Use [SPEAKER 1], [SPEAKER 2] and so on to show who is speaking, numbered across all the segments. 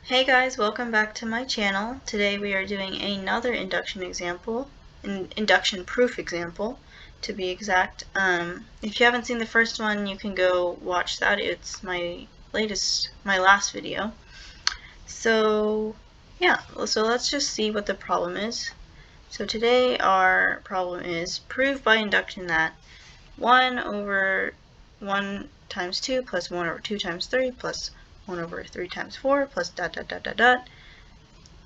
[SPEAKER 1] Hey guys, welcome back to my channel. Today we are doing another induction example, an induction proof example to be exact. If you haven't seen the first one, you can go watch that. It's my last video. So yeah, so let's just see what the problem is. So today our problem is prove by induction that 1 over 1 times 2 plus 1 over 2 times 3 plus 1 over 3 times 4 plus dot dot dot dot dot,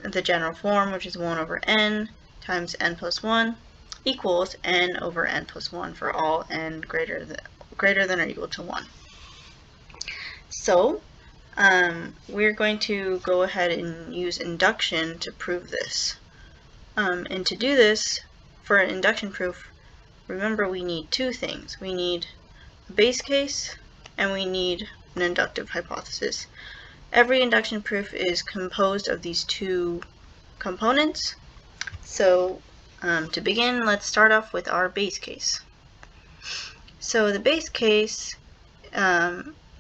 [SPEAKER 1] the general form, which is 1 over n times n plus 1, equals n over n plus 1 for all n greater than or equal to 1. So we're going to go ahead and use induction to prove this. And to do this, for an induction proof, remember we need two things. We need a base case and we need an inductive hypothesis. Every induction proof is composed of these two components. So to begin, let's start off with our base case. So the base case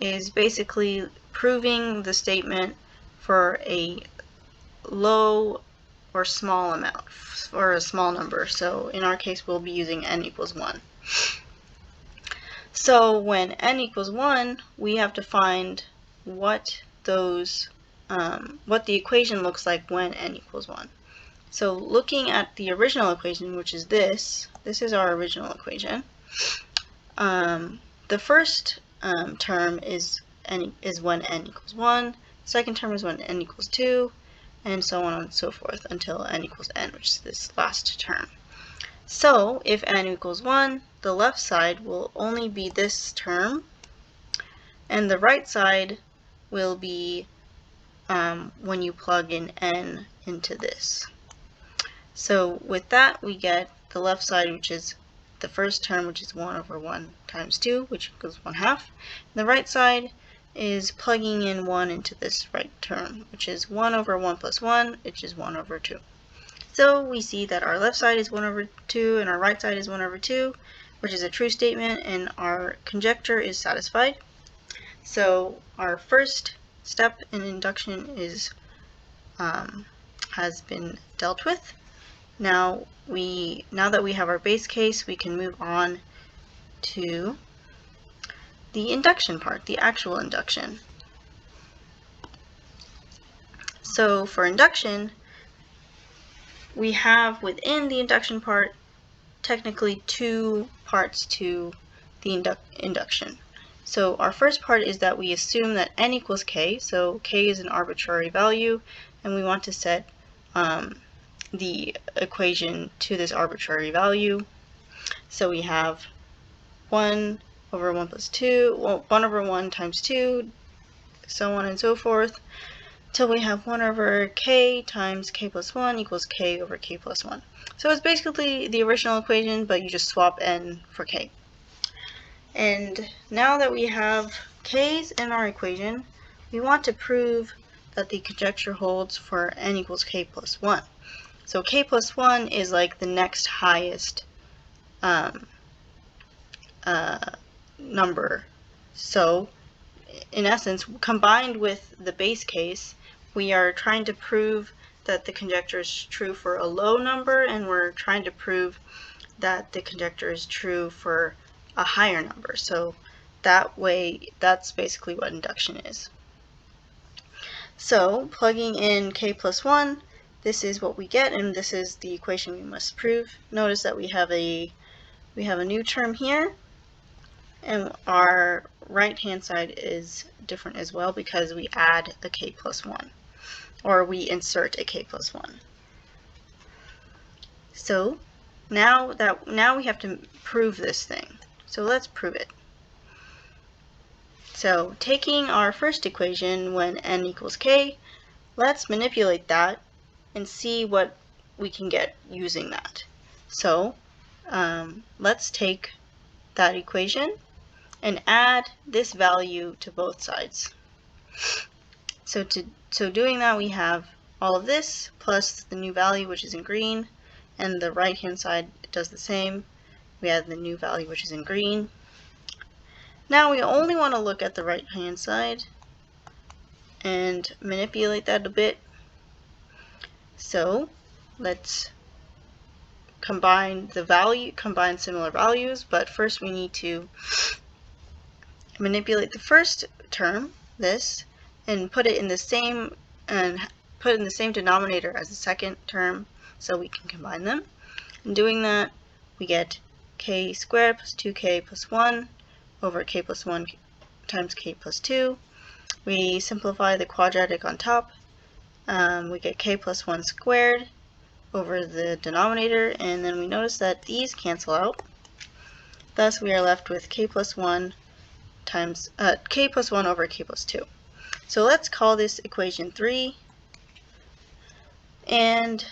[SPEAKER 1] is basically proving the statement for a low or small amount, or a small number. So in our case, we'll be using n equals 1. So when n equals 1, we have to find what the equation looks like when n equals 1. So looking at the original equation, which is this is our original equation. The first term is when n equals 1, second term is when n equals 2, and so on and so forth until n equals n, which is this last term. So if n equals 1, the left side will only be this term, and the right side will be when you plug in n into this. So with that, we get the left side, which is the first term, which is 1 over 1 times 2, which equals 1/2. And the right side is plugging in 1 into this right term, which is 1 over 1 plus 1, which is 1 over 2. So we see that our left side is 1 over 2 and our right side is 1 over 2, which is a true statement, and our conjecture is satisfied. So our first step in induction is has been dealt with. Now that we have our base case, we can move on to the induction part, the actual induction. So for induction, we have within the induction part technically two parts to the induction. So our first part is that we assume that n equals k, so k is an arbitrary value, and we want to set the equation to this arbitrary value. So we have 1 over 1 plus 2, well, 1 over 1 times 2, so on and so forth, till we have 1 over k times k plus 1 equals k over k plus 1. So it's basically the original equation, but you just swap n for k. And now that we have k's in our equation, we want to prove that the conjecture holds for n equals k plus 1. So k plus 1 is like the next highest number. So in essence, combined with the base case, we are trying to prove that the conjecture is true for a low number, and we're trying to prove that the conjecture is true for a higher number. So that way, that's basically what induction is. So plugging in k plus 1, this is what we get, and this is the equation we must prove. Notice that we have a new term here, and our right-hand side is different as well because we add a k plus 1, or we insert a k plus 1. So now we have to prove this thing. So let's prove it. So taking our first equation when n equals k, let's manipulate that and see what we can get using that. So let's take that equation and add this value to both sides. So doing that, we have all of this plus the new value, which is in green, and the right hand side does the same. We add the new value, which is in green. Now we only want to look at the right hand side, and manipulate that a bit. So let's combine similar values, but first we need to manipulate the first term, this, and put it in the same denominator as the second term so we can combine them. In doing that, we get k squared plus 2k plus 1 over k plus 1 times k plus 2. We simplify the quadratic on top. We get k plus 1 squared over the denominator, and then we notice that these cancel out. Thus, we are left with k plus 1 times k plus 1 over k plus 2. So let's call this equation 3. And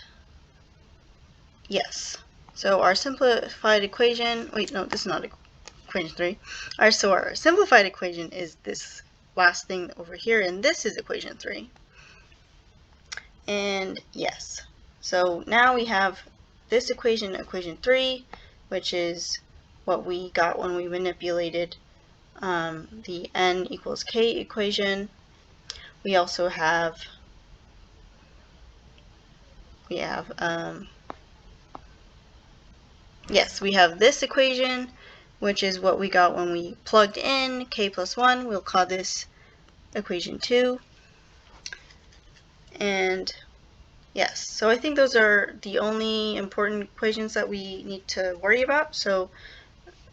[SPEAKER 1] yes, so our simplified equation, wait, no, this is not equation 3. So our simplified equation is this last thing over here, and this is equation 3. And yes, so now we have this equation, equation 3, which is what we got when we manipulated the n equals k equation. We also have yes, we have this equation, which is what we got when we plugged in k plus 1. We'll call this equation 2. And yes, so I think those are the only important equations that we need to worry about. So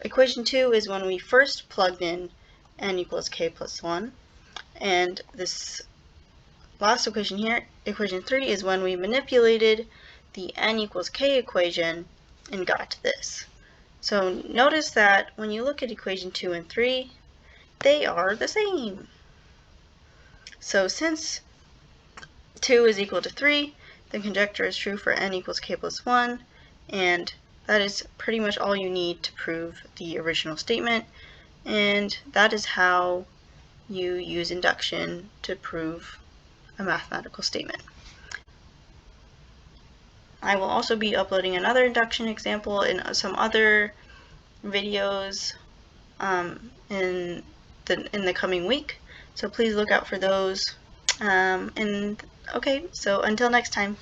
[SPEAKER 1] equation 2 is when we first plugged in n equals k plus 1. And this last equation here, equation 3, is when we manipulated the n equals k equation and got this. So notice that when you look at equation 2 and 3, they are the same. So since 2 is equal to 3, the conjecture is true for n equals k plus 1, and that is pretty much all you need to prove the original statement, and that is how you use induction to prove a mathematical statement. I will also be uploading another induction example and some other videos in the coming week, so please look out for those. Okay, so until next time.